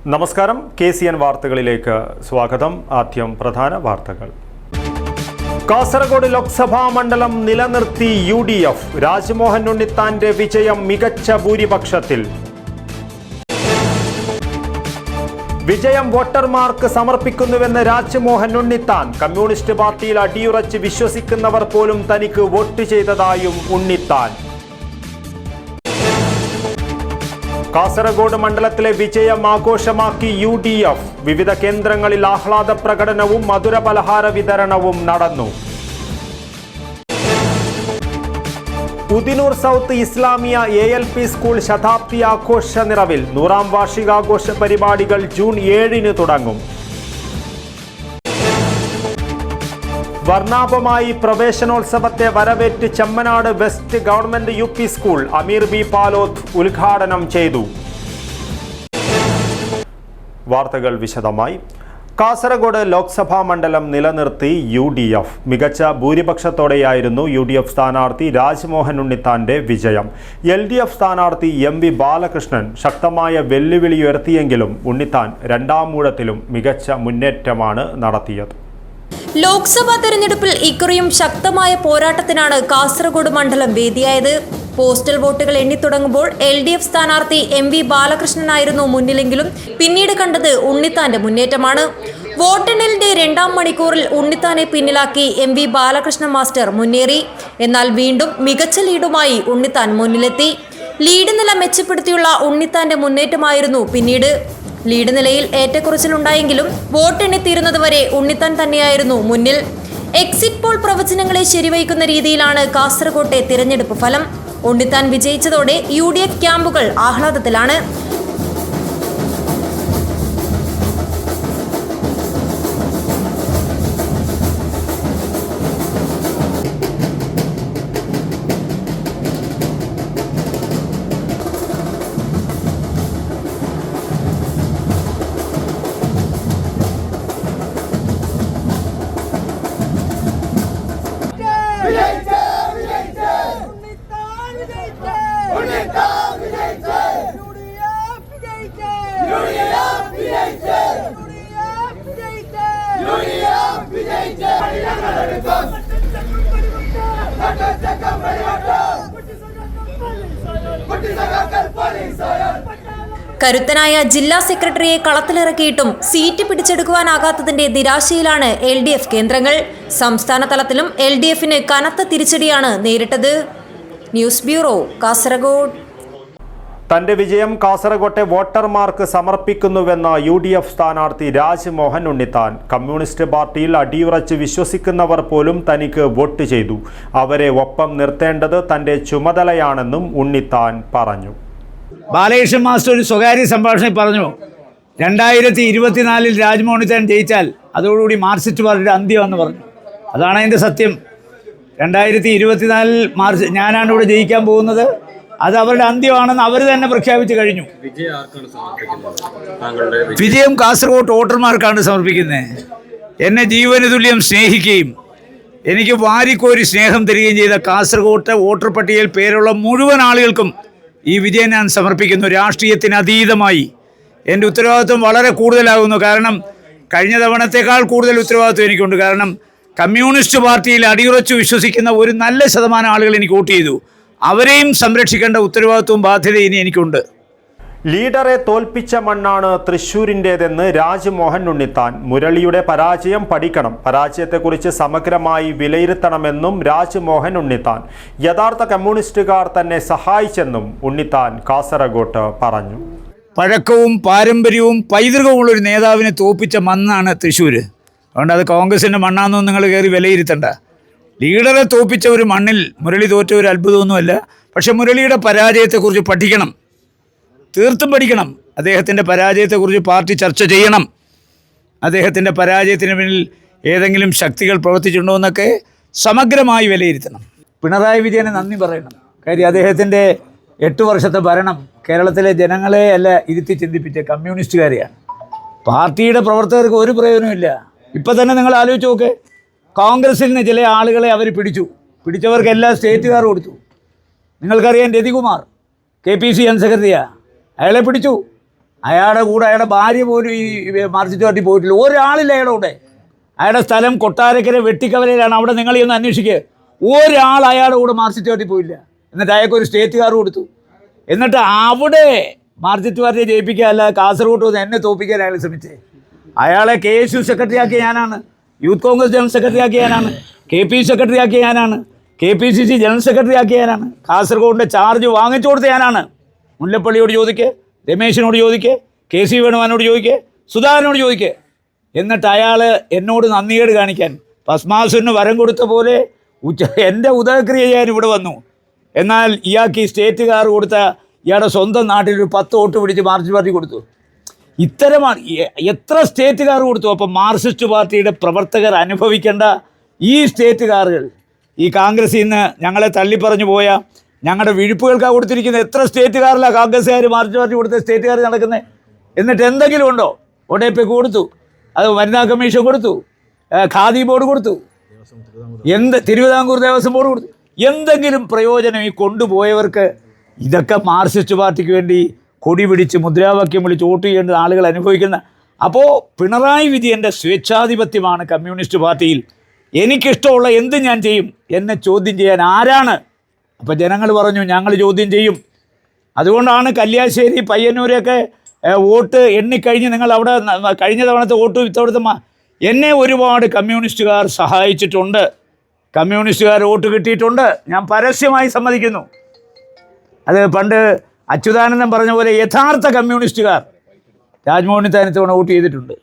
നമസ്കാരം, KCN വാർത്തകളിലേക്ക് സ്വാഗതം. ആദ്യം പ്രധാന വാർത്തകൾ. കാസർഗോഡ് ലോക്സഭാ മണ്ഡലം നിലനിർത്തി UDF. രാജ്മോഹൻ ഉണ്ണിത്താന്റെ വിജയം മികച്ച ഭൂരിപക്ഷത്തിൽ. വിജയം വോട്ടർമാർക്ക് സമർപ്പിക്കുന്നുവെന്ന് രാജ്മോഹൻ ഉണ്ണിത്താൻ. കമ്മ്യൂണിസ്റ്റ് പാർട്ടിയിൽ അടിയുറച്ച് വിശ്വസിക്കുന്നവർ പോലും തനിക്ക് വോട്ട് ചെയ്തതായും ഉണ്ണിത്താൻ. കാസർഗോഡ് മണ്ഡലത്തിലെ വിജയം ആഘോഷമാക്കി UDF. വിവിധ കേന്ദ്രങ്ങളിൽ ആഹ്ലാദ പ്രകടനവും മധുര പലഹാര വിതരണവും നടന്നു. Udinur south Islamiya ALP school ശതാബ്ദി ആഘോഷ നിറവിൽ. 100ാം വാർഷികാഘോഷ പരിപാടികൾ ജൂൺ 7-ന് തുടങ്ങും. വർണ്ണാഭമായി പ്രവേശനോത്സവത്തെ വരവേറ്റ് Chemmanad west government UP school Ameer B Paloth ഉദ്ഘാടനം ചെയ്തു. വാർത്തകൾ വിശദമായി. കാസർഗോഡ് ലോക്സഭാ മണ്ഡലം നിലനിർത്തി UDF. മികച്ച ഭൂരിപക്ഷത്തോടെയായിരുന്നു UDF സ്ഥാനാർത്ഥി രാജ്മോഹൻ ഉണ്ണിത്താന്റെ വിജയം. LDF സ്ഥാനാർത്ഥി MV ബാലകൃഷ്ണൻ ശക്തമായ വെല്ലുവിളി ഉയർത്തിയെങ്കിലും ഉണ്ണിത്താൻ രണ്ടാം ഊഴത്തിലും മികച്ച മുന്നേറ്റമാണ് നടത്തിയത്. ലോക്സഭാ തെരഞ്ഞെടുപ്പിൽ ഇക്കുറിയും ശക്തമായ പോരാട്ടത്തിനാണ് കാസർഗോഡ് മണ്ഡലം വേദിയായത്. പോസ്റ്റൽ വോട്ടുകൾ എണ്ണിത്തുടങ്ങുമ്പോൾ LDF സ്ഥാനാർത്ഥി MV ബാലകൃഷ്ണനായിരുന്നു മുന്നിലെങ്കിലും പിന്നീട് കണ്ടത് ഉണ്ണിത്താന്റെ മുന്നേറ്റമാണ്. വോട്ടെണ്ണലിന്റെ 2ാം മണിക്കൂറിൽ ഉണ്ണിത്താനെ പിന്നിലാക്കി MV ബാലകൃഷ്ണൻ മാസ്റ്റർ മുന്നേറി. എന്നാൽ വീണ്ടും മികച്ച ലീഡുമായി ഉണ്ണിത്താൻ മുന്നിലെത്തി. ലീഡ് നില മെച്ചപ്പെടുത്തിയുള്ള ഉണ്ണിത്താന്റെ മുന്നേറ്റമായിരുന്നു പിന്നീട്. ലീഡ് നിലയിൽ ഏറ്റക്കുറച്ചിലുണ്ടായെങ്കിലും വോട്ടെണ്ണിത്തീരുന്നതുവരെ ഉണ്ണിത്താൻ തന്നെയായിരുന്നു മുന്നിൽ. എക്സിറ്റ് പോൾ പ്രവചനങ്ങളെ ശരിവയ്ക്കുന്ന രീതിയിലാണ് കാസർകോട്ടെ തിരഞ്ഞെടുപ്പ് ഫലം. ഉണ്ണിത്താൻ വിജയിച്ചതോടെ UDF ക്യാമ്പുകൾ ആഹ്ലാദത്തിലാണ്. കരുത്തനായ ജില്ലാ സെക്രട്ടറിയെ കളത്തിലിറക്കിയിട്ടും സീറ്റ് പിടിച്ചെടുക്കുവാനാകാത്തതിന്റെ നിരാശയിലാണ് LDF കേന്ദ്രങ്ങൾ. സംസ്ഥാന തലത്തിലും LDFന് കനത്ത തിരിച്ചടിയാണ് നേരിട്ടത്. News bureau, Kasaragod. തന്റെ വിജയം കാസർഗോട്ടെ വോട്ടർമാർക്ക് സമർപ്പിക്കുന്നുവെന്ന UDF സ്ഥാനാർത്ഥി രാജ്മോഹൻ ഉണ്ണിത്താൻ. കമ്മ്യൂണിസ്റ്റ് പാർട്ടിയിൽ അടിയുറച്ച് വിശ്വസിക്കുന്നവർ പോലും തനിക്ക് വോട്ട് ചെയ്തു. അവരെ ഒപ്പം നിർത്തേണ്ടത് തന്റെ ചുമതലയാണെന്നും ഉണ്ണിത്താൻ പറഞ്ഞു. ബാലകൃഷ്ണൻ മാസ്റ്റർ ഒരു സ്വകാര്യ സംഭാഷണത്തിൽ പറഞ്ഞു, 2024 രാജ്മോഹൻ ഉണ്ണിത്താൻ ജയിച്ചാൽ അതോടുകൂടി മാർക്സിസ്റ്റ് പാർട്ടിയുടെ അന്ത്യമെന്ന് പറഞ്ഞു. അതാണ് അതിൻ്റെ സത്യം. 2024 മാർച്ച് ഞാനാണ് ഇവിടെ ജയിക്കാൻ പോകുന്നത്, അത് അവരുടെ അന്ത്യമാണെന്ന് അവർ തന്നെ പ്രഖ്യാപിച്ചു കഴിഞ്ഞു. വിജയം കാസർഗോഡ് വോട്ടർമാർക്കാണ് സമർപ്പിക്കുന്നത്. എന്നെ ജീവന് തുല്യം സ്നേഹിക്കുകയും എനിക്ക് വാരിക്കോരി സ്നേഹം തരികയും ചെയ്ത കാസർഗോഡ് വോട്ടർ പട്ടികയിൽ പേരുള്ള മുഴുവൻ ആളുകൾക്കും ഈ വിജയം ഞാൻ സമർപ്പിക്കുന്നു. രാഷ്ട്രീയത്തിന് അതീതമായി എൻ്റെ ഉത്തരവാദിത്വം വളരെ കൂടുതലാകുന്നു. കാരണം കഴിഞ്ഞ തവണത്തേക്കാൾ കൂടുതൽ ഉത്തരവാദിത്വം എനിക്കുണ്ട്. കാരണം കമ്മ്യൂണിസ്റ്റ് പാർട്ടിയിൽ അടിയുറച്ചു വിശ്വസിക്കുന്ന ഒരു നല്ല ശതമാനം ആളുകൾ എനിക്ക് വോട്ട് ചെയ്തു. അവരെയും സംരക്ഷിക്കേണ്ട ഉത്തരവാദിത്വവും ബാധ്യതയും ഇനി എനിക്കുണ്ട്. ലീഡറെ തോൽപ്പിച്ച മണ്ണാണ് തൃശ്ശൂരിൻ്റേതെന്ന് രാജ്മോഹൻ ഉണ്ണിത്താൻ. മുരളിയുടെ പരാജയം പഠിക്കണം, പരാജയത്തെക്കുറിച്ച് സമഗ്രമായി വിലയിരുത്തണമെന്നും രാജ്മോഹൻ ഉണ്ണിത്താൻ. യഥാർത്ഥ കമ്മ്യൂണിസ്റ്റുകാർ തന്നെ സഹായിച്ചെന്നും ഉണ്ണിത്താൻ കാസർഗോട്ട് പറഞ്ഞു. പഴക്കവും പാരമ്പര്യവും പൈതൃകവുമുള്ളൊരു നേതാവിനെ തോൽപ്പിച്ച മണ്ണാണ് തൃശ്ശൂർ. അതുകൊണ്ട് അത് കോൺഗ്രസിൻ്റെ മണ്ണാണെന്നും നിങ്ങൾ കയറി വിലയിരുത്തണ്ട. ലീഡറെ തോൽപ്പിച്ച ഒരു മണ്ണിൽ മുരളി തോറ്റ ഒരു അത്ഭുതമൊന്നുമല്ല. പക്ഷെ മുരളിയുടെ പരാജയത്തെക്കുറിച്ച് പഠിക്കണം, തീർത്തും പഠിക്കണം. അദ്ദേഹത്തിൻ്റെ പരാജയത്തെക്കുറിച്ച് പാർട്ടി ചർച്ച ചെയ്യണം. അദ്ദേഹത്തിൻ്റെ പരാജയത്തിന് പിന്നിൽ ഏതെങ്കിലും ശക്തികൾ പ്രവർത്തിച്ചിട്ടുണ്ടോ എന്നൊക്കെ സമഗ്രമായി വിലയിരുത്തണം. പിണറായി വിജയന് നന്ദി പറയണം. കാര്യം അദ്ദേഹത്തിൻ്റെ 8 വർഷത്തെ ഭരണം കേരളത്തിലെ ജനങ്ങളെ അല്ല ഇരുത്തി ചിന്തിപ്പിച്ച കമ്മ്യൂണിസ്റ്റുകാരെയാണ്. പാർട്ടിയുടെ പ്രവർത്തകർക്ക് ഒരു പ്രയോജനമില്ല. ഇപ്പം തന്നെ നിങ്ങൾ ആലോചിച്ച് നോക്ക്, കോൺഗ്രസിൽ നിന്ന് ചില ആളുകളെ അവർ പിടിച്ചവർക്കെല്ലാം സ്റ്റേറ്റുകാർ കൊടുത്തു. നിങ്ങൾക്കറിയാം, രതികുമാർ KPC ജനറൽ സെക്രട്ടറിയാണ്, അയാളെ പിടിച്ചു. അയാളുടെ കൂടെ അയാളുടെ ഭാര്യ പോലും ഈ മാർക്സിസ്റ്റ് പാർട്ടി പോയിട്ടില്ല. ഒരാളില്ല അയാളുടെ കൂടെ. അയാളുടെ സ്ഥലം കൊട്ടാരക്കര വെട്ടിക്കവലയിലാണ്. അവിടെ നിങ്ങൾ ഒന്ന് അന്വേഷിക്കുക. ഒരാൾ അയാളുടെ കൂടെ മാർക്സിസ്റ്റ് പാർട്ടി പോയില്ല. എന്നിട്ട് അയാൾക്ക് ഒരു സ്റ്റേറ്റ് കാർ കൊടുത്തു. എന്നിട്ട് അവിടെ മാർക്സിസ്റ്റ് പാർട്ടിയെ ജയിപ്പിക്കുക, അല്ല കാസർഗോഡ് വന്ന് എന്നെ തോൽപ്പിക്കാൻ അയാൾ ശ്രമിച്ചേ. അയാളെ KSU സെക്രട്ടറി ആക്കിയ ഞാനാണ്, യൂത്ത് കോൺഗ്രസ് ജനറൽ സെക്രട്ടറി ആക്കിയ ഞാനാണ്, KP സെക്രട്ടറി ആക്കിയ ഞാനാണ്, KPCC ജനറൽ സെക്രട്ടറി ആക്കിയ ഞാനാണ്, കാസർഗോഡിൻ്റെ ചാർജ് വാങ്ങിച്ചു കൊടുത്ത ഞാനാണ്. മുല്ലപ്പള്ളിയോട് ചോദിക്കുക, രമേശിനോട് ചോദിക്കുക, KC വേണുവാനോട് ചോദിക്കുക, സുധാകരനോട് ചോദിക്കുക. എന്നിട്ട് അയാൾ എന്നോട് നന്ദികേട് കാണിക്കാൻ പത്മാസുരന് വരം കൊടുത്ത പോലെ എൻ്റെ ഉദയക്രിയ ചെയ്യാൻ ഇവിടെ വന്നു. എന്നാൽ ഇയാൾക്ക് ഈ സ്റ്റേറ്റ് കാർ കൊടുത്ത ഇയാളുടെ സ്വന്തം നാട്ടിൽ ഒരു 10 വോട്ട് പിടിച്ച് മാർക്സിസ്റ്റ് പാർട്ടി കൊടുത്തു. ഇത്തരമാണ് എത്ര സ്റ്റേറ്റ് കാർ കൊടുത്തു. അപ്പം മാർക്സിസ്റ്റ് പാർട്ടിയുടെ പ്രവർത്തകർ അനുഭവിക്കേണ്ട ഈ സ്റ്റേറ്റ് കാറുകൾ ഈ കോൺഗ്രസിൽ നിന്ന് ഞങ്ങളെ തള്ളിപ്പറഞ്ഞു പോയ ഞങ്ങളുടെ വിഴുപ്പുകൾക്കാണ് കൊടുത്തിരിക്കുന്നത്. എത്ര സ്റ്റേറ്റ് കാറിലാണ് കോൺഗ്രസ്സുകാർ മാർക്സിസ്റ്റ് പാർട്ടി കൊടുത്ത സ്റ്റേറ്റ് കാർ നടക്കുന്നത്? എന്നിട്ട് എന്തെങ്കിലും ഉണ്ടോ? ഒഡേപ്പയ്ക്ക് കൊടുത്തു, അത് വനിതാ കമ്മീഷൻ കൊടുത്തു, ഖാദി ബോർഡ് കൊടുത്തു, തിരുവിതാംകൂർ ദേവസ്വം ബോർഡ് കൊടുത്തു. എന്തെങ്കിലും പ്രയോജനം ഈ കൊണ്ടുപോയവർക്ക്? ഇതൊക്കെ മാർക്സിസ്റ്റ് പാർട്ടിക്ക് വേണ്ടി കൊടി പിടിച്ച് മുദ്രാവാക്യം വിളിച്ച് വോട്ട് ചെയ്യേണ്ട ആളുകൾ അനുഭവിക്കുന്ന. അപ്പോൾ പിണറായി വിജയൻ്റെ സ്വേച്ഛാധിപത്യമാണ് കമ്മ്യൂണിസ്റ്റ് പാർട്ടിയിൽ. എനിക്കിഷ്ടമുള്ള എന്ത് ഞാൻ ചെയ്യും, എന്നെ ചോദ്യം ചെയ്യാൻ ആരാണ്? അപ്പോൾ ജനങ്ങൾ പറഞ്ഞു ഞങ്ങൾ ചോദ്യം ചെയ്യും. അതുകൊണ്ടാണ് കല്യാശ്ശേരി പയ്യന്നൂരൊക്കെ വോട്ട് എണ്ണിക്കഴിഞ്ഞ് നിങ്ങൾ അവിടെ കഴിഞ്ഞ തവണത്തെ വോട്ട് ഇത്തവണത്തെ എന്നെ ഒരുപാട് കമ്മ്യൂണിസ്റ്റുകാർ സഹായിച്ചിട്ടുണ്ട്, കമ്മ്യൂണിസ്റ്റുകാർ വോട്ട് കിട്ടിയിട്ടുണ്ട്. ഞാൻ പരസ്യമായി സമ്മതിക്കുന്നു. അത് പണ്ട് അച്യുതാനന്ദൻ പറഞ്ഞ പോലെ യഥാർത്ഥ കമ്മ്യൂണിസ്റ്റുകാർ രാജ്മോഹൻ തവണ വോട്ട് ചെയ്തിട്ടുണ്ട്.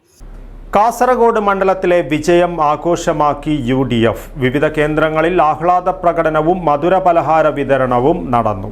കാസർഗോഡ് മണ്ഡലത്തിലെ വിജയം ആഘോഷമാക്കി UDF. വിവിധ കേന്ദ്രങ്ങളിൽ ആഹ്ലാദ പ്രകടനവും മധുരപലഹാര വിതരണവും നടന്നു.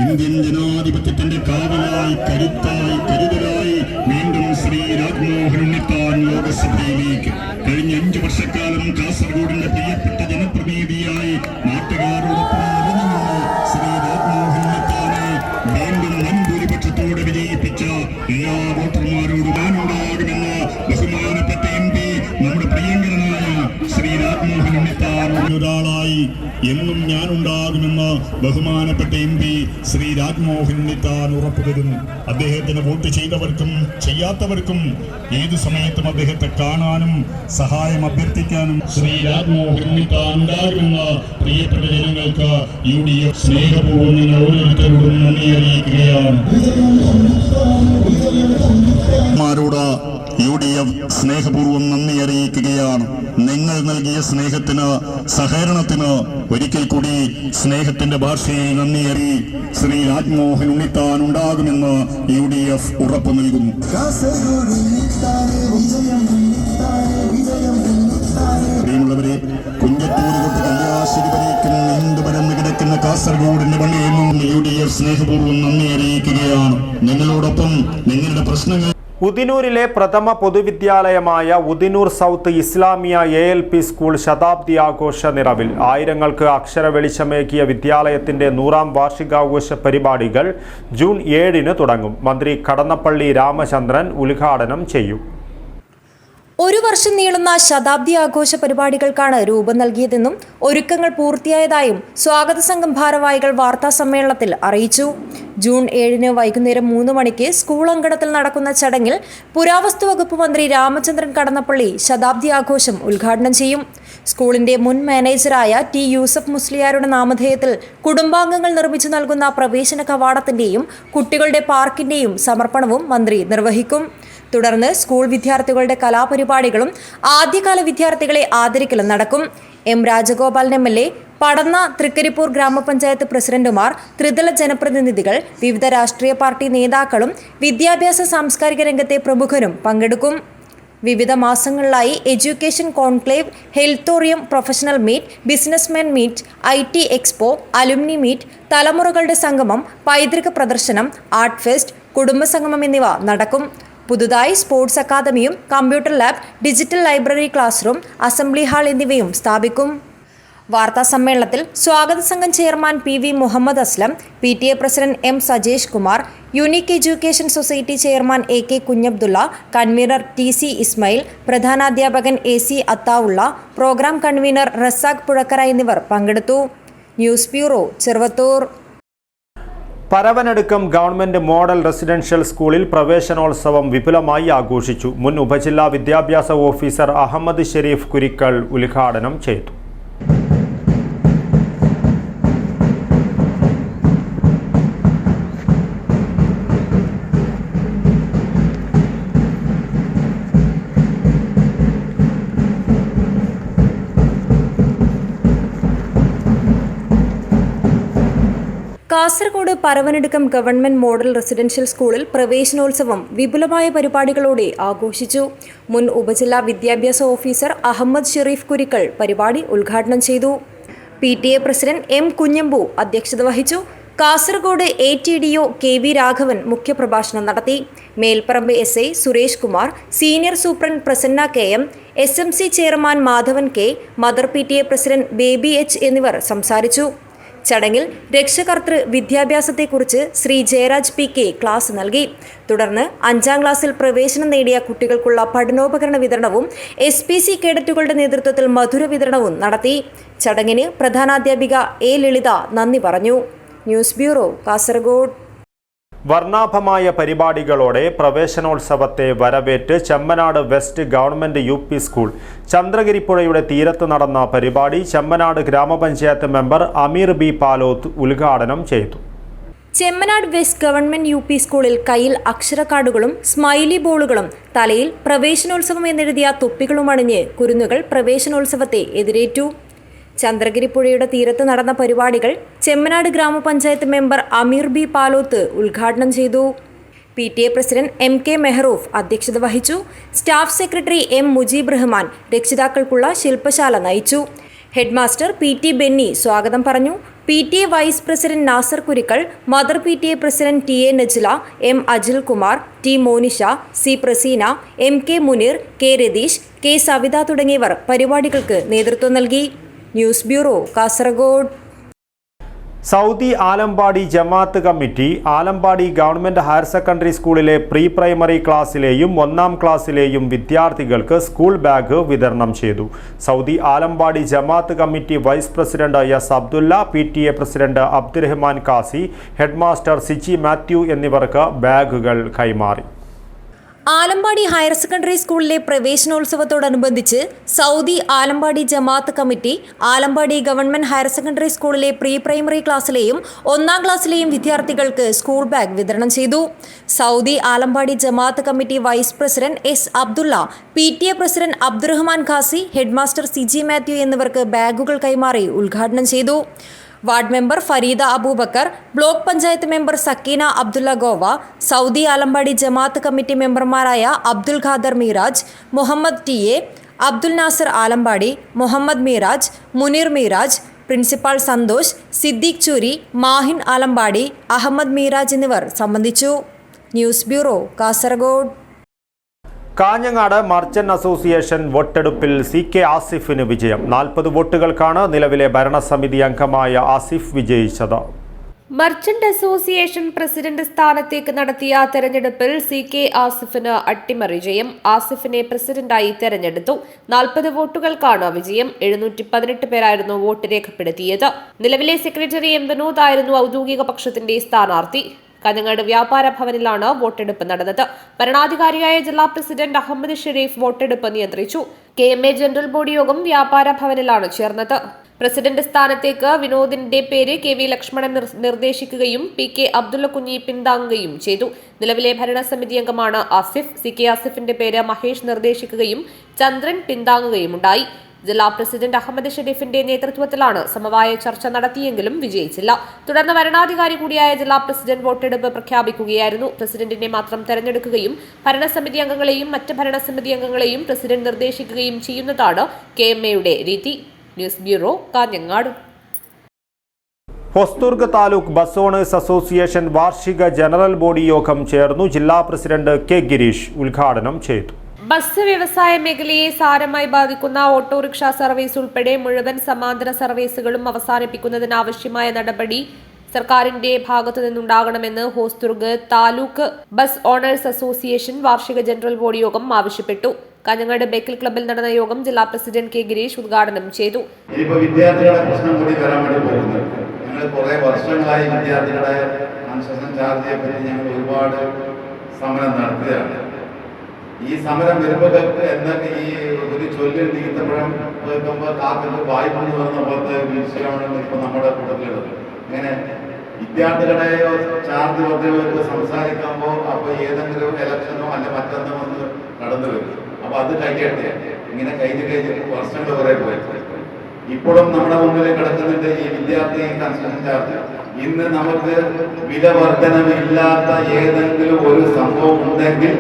ഇന്ത്യൻ ജനാധിപത്യത്തിന്റെ കാവലായി കരുത്തായി കരുതലായി വീണ്ടും ശ്രീ രാജ്മോഹൻ ഉണ്ണിത്താൻ ലോകസഭയിലേക്ക് കഴിഞ്ഞ 5 വർഷക്കാലം കാസർഗോഡിന്റെ പ്രിയപ്പെട്ട ജനപ്രതിനിധിയായി നാട്ടുകാരോടൊപ്പം ശ്രീ രാജ്മോഹൻ ഉണ്ണിത്താനെ വീണ്ടും വൻഭൂരിപക്ഷത്തോടെ വിജയിപ്പിച്ച എല്ലാ വോട്ടർമാരോടും ഞാനുണ്ടാകുമെന്ന് ബഹുമാനപ്പെട്ട MP നമ്മുടെ പ്രിയങ്കരനായ ശ്രീ രാജ്മോഹൻ ഉണ്ണിത്താൻ ഒരാളായി എന്നും ഞാനുണ്ടാകുമെന്ന് ബഹുമാനപ്പെട്ട MP ശ്രീ രാജ്മോഹൻ ഉണ്ണിത്താൻ ഉറപ്പു തരുന്നു. അദ്ദേഹത്തിന് വോട്ട് ചെയ്തവർക്കും ചെയ്യാത്തവർക്കും ഏത് സമയത്തും അദ്ദേഹത്തെ കാണാനും സഹായം അഭ്യർത്ഥിക്കാനും ശ്രീ രാജ്മോഹൻ ഉണ്ണിത്താൻ ഉണ്ടാകുമെന്ന് പ്രിയപ്പെട്ട ജനങ്ങൾക്ക് UDF സ്നേഹപൂർവ്വം നിങ്ങൾ ഓരോരുത്തരോടും നന്ദി അറിയിക്കുകയാണ്. UDF സ്നേഹപൂർവ്വം നന്ദി അറിയിക്കുകയാണ്. നിങ്ങൾ നൽകിയ സ്നേഹത്തിന് സഹകരണത്തിന് ഒരിക്കൽ കൂടി സ്നേഹത്തിന്റെ ഭാഷയിൽ നന്ദി അറിയി ശ്രീ രാജ്മോഹൻ ഉണ്ണിത്താൻ ഉണ്ടാകുമെന്ന് UDF ഉറപ്പു നൽകുന്നു. പ്രിയമുള്ളവരെ, കുഞ്ചത്തൂർ തൊട്ട് കല്യാശ്ശേരി വരേക്കും നീണ്ടു പരന്നു കിടക്കുന്ന കാസർഗോഡിന്റെ മണ്ണിൽ നിന്നും UDF സ്നേഹപൂർവ്വം നന്ദി അറിയിക്കുകയാണ്. നിങ്ങളോടൊപ്പം നിങ്ങളുടെ പ്രശ്നങ്ങൾ ഉദിനൂരിലെ പ്രഥമ പൊതുവിദ്യാലയമായ Udinur south Islamiya ALP school ശതാബ്ദി ആഘോഷ നിറവിൽ. ആയിരങ്ങൾക്ക് അക്ഷര വെളിച്ചമേകിയ വിദ്യാലയത്തിന്റെ 100ാം വാർഷികാഘോഷ പരിപാടികൾ ജൂൺ 7-ന് തുടങ്ങും. മന്ത്രി കടന്നപ്പള്ളി രാമചന്ദ്രൻ ഉദ്ഘാടനം ചെയ്യും. 1 വർഷം നീളുന്ന ശതാബ്ദി ആഘോഷ പരിപാടികൾക്കാണ് രൂപം നൽകിയതെന്നും ഒരുക്കങ്ങൾ പൂർത്തിയായതായും സ്വാഗത സംഘം ഭാരവാഹികൾ വാർത്താ സമ്മേളനത്തിൽ അറിയിച്ചു. ജൂൺ 7-ന് വൈകുന്നേരം 3 മണിക്ക് സ്കൂൾ അങ്കണത്തിൽ നടക്കുന്ന ചടങ്ങിൽ പുരാവസ്തു വകുപ്പ് മന്ത്രി രാമചന്ദ്രൻ കടന്നപ്പള്ളി ശതാബ്ദി ആഘോഷം ഉദ്ഘാടനം ചെയ്യും. സ്കൂളിന്റെ മുൻ മാനേജറായ T. യൂസഫ് മുസ്ലിയാരുടെ നാമധേയത്തിൽ കുടുംബാംഗങ്ങൾ നിർമ്മിച്ചു നൽകുന്ന പ്രവേശന കവാടത്തിന്റെയും കുട്ടികളുടെ പാർക്കിന്റെയും സമർപ്പണവും മന്ത്രി നിർവഹിക്കും. തുടർന്ന് സ്കൂൾ വിദ്യാർത്ഥികളുടെ കലാപരിപാടികളും ആദ്യകാല വിദ്യാർത്ഥികളെ ആദരിക്കലും നടക്കും. M. രാജഗോപാലൻ MLA, പടന്ന തൃക്കരിപ്പൂർ ഗ്രാമപഞ്ചായത്ത് പ്രസിഡന്റുമാർ, ത്രിതല ജനപ്രതിനിധികൾ, വിവിധ രാഷ്ട്രീയ പാർട്ടി നേതാക്കളും വിദ്യാഭ്യാസ സാംസ്കാരിക രംഗത്തെ പ്രമുഖരും പങ്കെടുക്കും. വിവിധ മാസങ്ങളിലായി education conclave, healthorium, professional meet, businessman meet, IT expo, alumni meet, തലമുറകളുടെ സംഗമം, പൈതൃക പ്രദർശനം, ആർട്ട് ഫെസ്റ്റ്, കുടുംബസംഗമം എന്നിവ നടക്കും. പുതുതായി സ്പോർട്സ് അക്കാദമിയും computer lab, digital library, class room, assembly hall എന്നിവയും സ്ഥാപിക്കും. വാർത്താ സമ്മേളനത്തിൽ സ്വാഗത സംഘം chairman PV Muhammad Aslam, PTA president M. Sajesh Kumar, unique education society chairman AK Kunhabdulla, convener TC Ismail, പ്രധാനാധ്യാപകൻ AC Athaulla, programme convener Razak Puzhakkara എന്നിവർ പങ്കെടുത്തു. News bureau, Cheruvathur. Paravanadukkam government model residential സ്കൂളിൽ പ്രവേശനോത്സവം വിപുലമായി ആഘോഷിച്ചു. മുൻ ഉപജില്ലാ വിദ്യാഭ്യാസ ഓഫീസർ അഹമ്മദ് ഷെരീഫ് കുരിക്കൽ ഉദ്ഘാടനം ചെയ്തു. Kasaragod Paravanadukkam government model residential സ്കൂളിൽ പ്രവേശനോത്സവം വിപുലമായ പരിപാടികളോടെ ആഘോഷിച്ചു. മുൻ ഉപജില്ലാ വിദ്യാഭ്യാസ ഓഫീസർ അഹമ്മദ് ഷെരീഫ് കുരിക്കൽ പരിപാടി ഉദ്ഘാടനം ചെയ്തു. PTA president M. കുഞ്ഞമ്പു അധ്യക്ഷത വഹിച്ചു. കാസർഗോഡ് ATDO KV രാഘവൻ മുഖ്യപ്രഭാഷണം നടത്തി. Melparamba SI Suresh Kumar, senior superintendent Prasanna KM, SMC chairman Madhavan K, mother PTA president baby H എന്നിവർ സംസാരിച്ചു. ചടങ്ങിൽ രക്ഷകർതൃ വിദ്യാഭ്യാസത്തെക്കുറിച്ച് ശ്രീ ജയരാജ് PK ക്ലാസ് നൽകി. തുടർന്ന് 5ാം ക്ലാസ്സിൽ പ്രവേശനം നേടിയ കുട്ടികൾക്കുള്ള പഠനോപകരണ വിതരണവും SPC കേഡറ്റുകളുടെ നേതൃത്വത്തിൽ മധുര വിതരണവും നടത്തി. ചടങ്ങിന് പ്രധാനാധ്യാപിക A. ലളിത നന്ദി പറഞ്ഞു. News bureau, Kasaragod. വർണ്ണാഭമായ പരിപാടികളോടെ പ്രവേശനോത്സവത്തെ വരവേറ്റ് Chemmanad west government UP school ചന്ദ്രഗിരിപ്പുഴയുടെ തീരത്ത് നടന്ന പരിപാടി ചെമ്മനാട് ഗ്രാമപഞ്ചായത്ത് മെമ്പർ അമീർ B. പാലോത്ത് ഉദ്ഘാടനം ചെയ്തു. ചെമ്മനാട് വെസ്റ്റ് ഗവൺമെന്റ് UP സ്കൂളിൽ കയ്യിൽ അക്ഷരക്കാർഡുകളും സ്മൈലി ബോളുകളും തലയിൽ പ്രവേശനോത്സവം എന്നെഴുതിയ തൊപ്പികളും അണിഞ്ഞ് കുരുന്നുകൾ പ്രവേശനോത്സവത്തെ എതിരേറ്റു. ചന്ദ്രഗിരിപ്പുഴയുടെ തീരത്ത് നടന്ന പരിപാടികൾ ചെമ്മനാട് ഗ്രാമപഞ്ചായത്ത് മെമ്പർ അമീർ B. പാലോത്ത് ഉദ്ഘാടനം ചെയ്തു. PTA പ്രസിഡന്റ് MK മെഹറൂഫ് അധ്യക്ഷത വഹിച്ചു. Staff secretary M. Mujeeb Rahman രക്ഷിതാക്കൾക്കുള്ള ശില്പശാല നയിച്ചു. ഹെഡ്മാസ്റ്റർ PT ബെന്നി സ്വാഗതം പറഞ്ഞു. PTA vice president Nasar Kurikkal, mother PTA president TA Najla, M. Ajil Kumar, T. Monisha, C. Praseena, MK Muneer, K. Ratheesh, K. Savitha തുടങ്ങിയവർ പരിപാടികൾക്ക് നേതൃത്വം നൽകി. News bureau, Kasaragod. Saudi Alampady Jamaat committee Alampady government higher secondary സ്കൂളിലെ പ്രീ പ്രൈമറി ക്ലാസ്സിലെയും 1ാം ക്ലാസ്സിലെയും വിദ്യാർത്ഥികൾക്ക് സ്കൂൾ ബാഗ് വിതരണം ചെയ്തു. Saudi Alampady Jamaat committee vice president S. Abdulla, PTA president Abdurahman Kasi, headmaster Siji Mathew എന്നിവർക്ക് ബാഗുകൾ കൈമാറി. ആലമ്പാടി ഹയർ സെക്കൻഡറി സ്കൂളിലെ പ്രവേശനോത്സവത്തോടനുബന്ധിച്ച് Saudi Alampady Jamaat committee Alampady government higher secondary സ്കൂളിലെ പ്രീ പ്രൈമറി ക്ലാസ്സിലെയും 1ാം ക്ലാസ്സിലെയും വിദ്യാർത്ഥികൾക്ക് സ്കൂൾ ബാഗ് വിതരണം ചെയ്തു. Saudi Alampady Jamaat committee vice president S. Abdulla, PTA president Abdurahman Khasi, headmaster Siji Mathew എന്നിവർക്ക് ബാഗുകൾ കൈമാറി ഉദ്ഘാടനം ചെയ്തു. Ward member Fareeda Abubakar, block panchayat member Sakeena Abdulla Goa, Saudi Alampady Jamaat committee മെമ്പർമാരായ അബ്ദുൽ ഖാദർ മീറാജ്, മുഹമ്മദ് TA, അബ്ദുൽ നാസർ ആലമ്പാടി, മുഹമ്മദ് മീറാജ്, മുനീർ മീറാജ്, പ്രിൻസിപ്പാൾ സന്തോഷ്, സിദ്ദീഖ് ചൂരി, മാഹിൻ ആലമ്പാടി, അഹമ്മദ് മീറാജ് എന്നിവർ സംബന്ധിച്ചു. News bureau, Kasaragod. Kanhangad merchant association വോട്ടെടുപ്പിൽ CK ആസിഫിന് വിജയം. 40 വോട്ടുകൾക്കാണ് നിലവിലെ ഭരണസമിതി അംഗമായ ആസിഫ് വിജയിച്ചത്. മർച്ചന്റ് അസോസിയേഷൻ പ്രസിഡന്റ് സ്ഥാനത്തേക്ക് നടത്തിയ തെരഞ്ഞെടുപ്പിൽ CK ആസിഫിന് അട്ടിമറി ജയം. ആസിഫിനെ പ്രസിഡന്റായി തെരഞ്ഞെടുത്തു. 40 വോട്ടുകൾക്കാണ് വിജയം. 718 പേരായിരുന്നു വോട്ട് രേഖപ്പെടുത്തിയത്. നിലവിലെ സെക്രട്ടറി M. വിനോദ് ആയിരുന്നു ഔദ്യോഗിക പക്ഷത്തിന്റെ സ്ഥാനാർത്ഥി. കാഞ്ഞങ്ങാട് വ്യാപാര ഭവനിലാണ് വോട്ടെടുപ്പ് നടന്നത്. ഭരണാധികാരിയായ ജില്ലാ പ്രസിഡന്റ് അഹമ്മദ് ഷെരീഫ് വോട്ടെടുപ്പ് നിയന്ത്രിച്ചു. KMA ജനറൽ ബോഡി യോഗം വ്യാപാര ഭവനിലാണ് ചേർന്നത്. പ്രസിഡന്റ് സ്ഥാനത്തേക്ക് വിനോദിന്റെ പേര് KV ലക്ഷ്മണൻ നിർദ്ദേശിക്കുകയും PK അബ്ദുള്ള കുഞ്ഞി പിന്താങ്ങുകയും ചെയ്തു. നിലവിലെ ഭരണസമിതി അംഗമാണ് ആസിഫ്. CK ആസിഫിന്റെ പേര് മഹേഷ് നിർദ്ദേശിക്കുകയും ചന്ദ്രൻ പിന്താങ്ങുകയുമുണ്ടായി. ജില്ലാ പ്രസിഡന്റ് അഹമ്മദ് ഷെരീഫിന്റെ നേതൃത്വത്തിലാണ് സമവായ ചർച്ച നടത്തിയെങ്കിലും വിജയിച്ചില്ല. തുടർന്ന് വരണാധികാരി കൂടിയായ ജില്ലാ പ്രസിഡന്റ് വോട്ടെടുപ്പ് പ്രഖ്യാപിക്കുകയായിരുന്നു. പ്രസിഡന്റിനെ മാത്രം തെരഞ്ഞെടുക്കുകയും ഭരണസമിതി അംഗങ്ങളെയും മറ്റ് ഭരണസമിതി അംഗങ്ങളെയും പ്രസിഡന്റ് നിർദ്ദേശിക്കുകയും ചെയ്യുന്നതാണ് KMAയുടെ രീതി. News bureau, Kanhangad. Hosdurg taluk bus owners association വാർഷിക ജനറൽ ബോഡി യോഗം ചേർന്നു. ജില്ലാ പ്രസിഡന്റ് K. ഗിരീഷ് ഉദ്ഘാടനം ചെയ്തു. ബസ് വ്യവസായ മേഖലയെ സാരമായി ബാധിക്കുന്ന ഓട്ടോറിക്ഷ സർവീസ് ഉൾപ്പെടെ മുഴുവൻ സമാന്തര സർവീസുകളും അവസാനിപ്പിക്കുന്നതിനാവശ്യമായ നടപടി സർക്കാരിന്റെ ഭാഗത്തു നിന്നുണ്ടാകണമെന്ന് Hosdurg taluk bus owners association വാർഷിക ജനറൽ ബോഡി യോഗം ആവശ്യപ്പെട്ടു. കാഞ്ഞങ്ങാട് ബേക്കൽ ക്ലബ്ബിൽ നടന്ന യോഗം ജില്ലാ പ്രസിഡന്റ് K. ഗിരീഷ് ഉദ്ഘാടനം ചെയ്തു. വിദ്യാർത്ഥികളുടെ പ്രശ്നം കൂടി വരാൻ വേണ്ടി പോകുന്നത് ഞങ്ങൾ കുറെ വർഷങ്ങളായി വിദ്യാർത്ഥികളുടെ കൺസെഷൻ ചാർജിയെ പറ്റി ഞങ്ങൾ ഒരുപാട് സമരം നടത്തുകയാണ്. ഈ സമരം വരുമ്പോൾ എന്നൊക്കെ ഈ ഒരു ചൊല്ലിൽ നീക്കത്തപ്പഴം കേൾക്കുമ്പോൾ കാക്കത്ത് വായ്പൊന്നു വന്ന പോലത്തെ വിഷയമാണ് ഇപ്പൊ നമ്മുടെ കൂട്ടത്തിലുള്ളത്. ഇങ്ങനെ വിദ്യാർത്ഥികളെയോ ചാർജ് വർദ്ധനയോ സംസാരിക്കുമ്പോൾ അപ്പൊ ഏതെങ്കിലും ഇലക്ഷനോ അല്ല മറ്റെന്തോ ഒന്ന് കടന്നു വരും. അപ്പൊ അത് കഴിയട്ടെ ഇങ്ങനെ കഴിഞ്ഞ് വർഷങ്ങൾ കുറെ പോയി. ഇപ്പോഴും നമ്മുടെ മുന്നിൽ കിടക്കുന്നുണ്ട് ഈ വിദ്യാർത്ഥി കൺസെഷൻ ചാർജ്. ഇന്ന് നമുക്ക് വില വർധനമില്ലാത്ത ഏതെങ്കിലും ഒരു സംഭവം ഉണ്ടെങ്കിൽ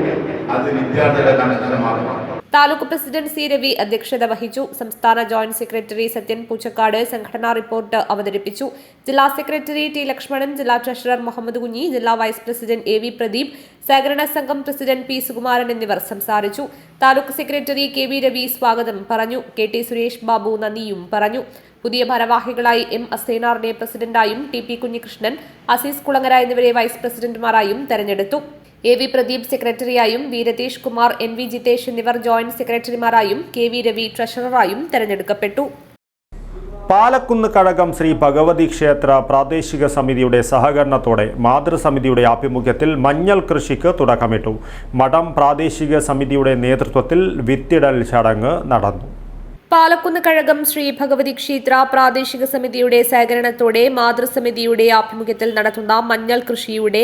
അത് വിദ്യാർത്ഥികളുടെ കൺസെഷൻ മാത്രമാണ്. താലൂക്ക് പ്രസിഡന്റ് സി രവി അധ്യക്ഷത വഹിച്ചു. സംസ്ഥാന ജോയിന്റ് സെക്രട്ടറി സത്യൻ പൂച്ചക്കാട് സംഘടനാ റിപ്പോർട്ട് അവതരിപ്പിച്ചു. ജില്ലാ സെക്രട്ടറി ടി ലക്ഷ്മണൻ, ജില്ലാ ട്രഷറർ മുഹമ്മദ് കുഞ്ഞി, ജില്ലാ vice president A V Pradeep, സഹകരണ സംഘം പ്രസിഡന്റ് പി സുകുമാരൻ എന്നിവർ സംസാരിച്ചു. Taluk secretary K V Ravi സ്വാഗതം പറഞ്ഞു. കെ ടി സുരേഷ് ബാബു നന്ദിയും പറഞ്ഞു. പുതിയ ഭാരവാഹികളായി എം അസൈനാറിനെ പ്രസിഡന്റായും, ടി പി കുഞ്ഞികൃഷ്ണൻ, അസീസ് കുളങ്ങര എന്നിവരെ വൈസ് പ്രസിഡന്റുമാരായും തെരഞ്ഞെടുത്തു. എ വി പ്രദീപ് സെക്രട്ടറിയായും, V Ratheesh Kumar, N V Jithesh എന്നിവർ ജോയിന്റ് സെക്രട്ടറിമാരായും, കെ വി രവി ട്രഷററായും തെരഞ്ഞെടുക്കപ്പെട്ടു. പാലക്കുന്ന് കഴകം ശ്രീ ഭഗവതി ക്ഷേത്ര പ്രാദേശിക സമിതിയുടെ സഹകരണത്തോടെ മാതൃസമിതിയുടെ ആഭിമുഖ്യത്തിൽ മഞ്ഞൾ കൃഷിക്ക് തുടക്കമിട്ടു. മഠം പ്രാദേശിക സമിതിയുടെ നേതൃത്വത്തിൽ വിത്തിടൽ ചടങ്ങ് നടന്നു. പാലക്കുന്ന് കഴകം ശ്രീ ഭഗവതി ക്ഷേത്ര പ്രാദേശിക സമിതിയുടെ സഹകരണത്തോടെ മാതൃസമിതിയുടെ ആഭിമുഖ്യത്തിൽ നടത്തുന്ന മഞ്ഞൾ കൃഷിയുടെ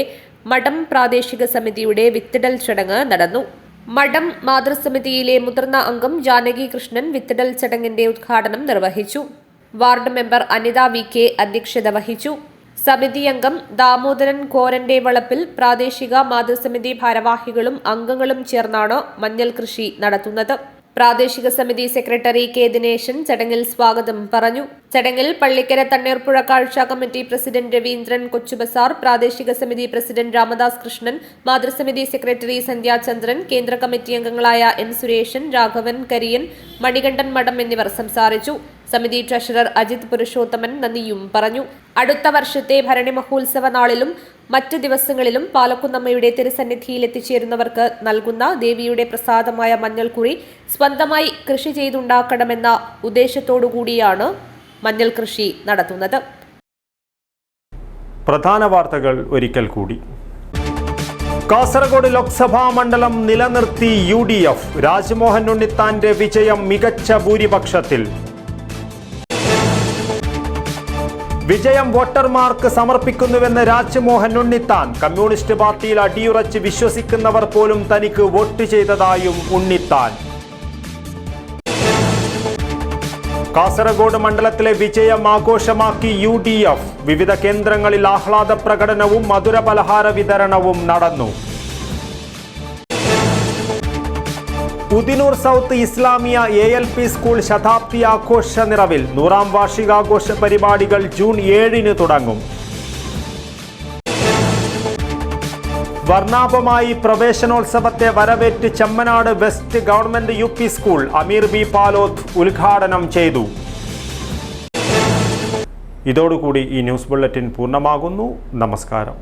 മഠം പ്രാദേശിക സമിതിയുടെ വിത്തിടൽ ചടങ്ങ് നടന്നു. മഠം മാതൃസമിതിയിലെ മുതിർന്ന അംഗം ജാനകി കൃഷ്ണൻ വിത്തിടൽ ചടങ്ങിന്റെ ഉദ്ഘാടനം നിർവഹിച്ചു. Ward member Anitha V K അധ്യക്ഷത വഹിച്ചു. സമിതി അംഗം ദാമോദരൻ കോരന്റെ വളപ്പിൽ പ്രാദേശിക മാതൃസമിതി ഭാരവാഹികളും അംഗങ്ങളും ചേർന്നാണ് മഞ്ഞൾ കൃഷി നടത്തുന്നത്. പ്രാദേശിക സമിതി സെക്രട്ടറി കെ ദിനേശൻ ചടങ്ങിൽ സ്വാഗതം പറഞ്ഞു. ചടങ്ങിൽ പള്ളിക്കര തണ്ണീർപ്പുഴ കാഴ്ച കമ്മിറ്റി പ്രസിഡന്റ് രവീന്ദ്രൻ കൊച്ചുബസാർ, പ്രാദേശിക സമിതി പ്രസിഡന്റ് രാമദാസ് കൃഷ്ണൻ, മാതൃസമിതി സെക്രട്ടറി സന്ധ്യാചന്ദ്രൻ, കേന്ദ്ര കമ്മിറ്റി അംഗങ്ങളായ എൻ സുരേഷൻ, രാഘവൻ കരിയൻ, മണികണ്ഠൻ മഠം എന്നിവർ സംസാരിച്ചു. സമിതി ട്രഷറർ അജിത് പുരുഷോത്തമൻ നന്ദിയും പറഞ്ഞു. അടുത്ത വർഷത്തെ ഭരണി മഹോത്സവ നാളിലും മറ്റ് ദിവസങ്ങളിലും പാലക്കുന്നമ്മയുടെ തിരുസന്നിധിയിൽ എത്തിച്ചേരുന്നവർക്ക് നൽകുന്ന ദേവിയുടെ പ്രസാദമായ മഞ്ഞൾക്കുറി സ്വന്തമായി കൃഷി ചെയ്തുണ്ടാക്കണമെന്ന ഉദ്ദേശത്തോടുകൂടിയാണ് മഞ്ഞൾ കൃഷി നടത്തുന്നത്. പ്രധാന വാർത്തകൾ ഒരിക്കൽ കൂടി. കാസർഗോഡ് ലോക്സഭാ മണ്ഡലം നിലനിർത്തി UDF. രാജ്മോഹൻ ഉണ്ണിത്താന്റെ വിജയം മികച്ച ഭൂരിപക്ഷത്തിൽ. വിജയം വോട്ടർമാർക്ക് സമർപ്പിക്കുന്നുവെന്ന് രാജ്മോഹൻ ഉണ്ണിത്താൻ. കമ്മ്യൂണിസ്റ്റ് പാർട്ടിയിൽ അടിയുറച്ച് വിശ്വസിക്കുന്നവർ പോലും തനിക്ക് വോട്ട് ചെയ്തതായും ഉണ്ണിത്താൻ. കാസർഗോഡ് മണ്ഡലത്തിലെ വിജയം ആഘോഷമാക്കി UDF. വിവിധ കേന്ദ്രങ്ങളിൽ ആഹ്ലാദ പ്രകടനവും മധുര പലഹാര വിതരണവും നടന്നു. Udinur south Islamiya ALP school ശതാബ്ദി ആഘോഷ നിറവിൽ. 100ാം വാർഷികാഘോഷ പരിപാടികൾ ജൂൺ 7 തുടങ്ങും. വർണ്ണാഭമായി പ്രവേശനോത്സവത്തെ വരവേറ്റ് Chemmanad west government UP school Ameer B Paloth ഉദ്ഘാടനം ചെയ്തു. ഇതോടുകൂടി ഈ ന്യൂസ് ബുള്ളറ്റിൻ പൂർണ്ണമാകുന്നു. നമസ്കാരം.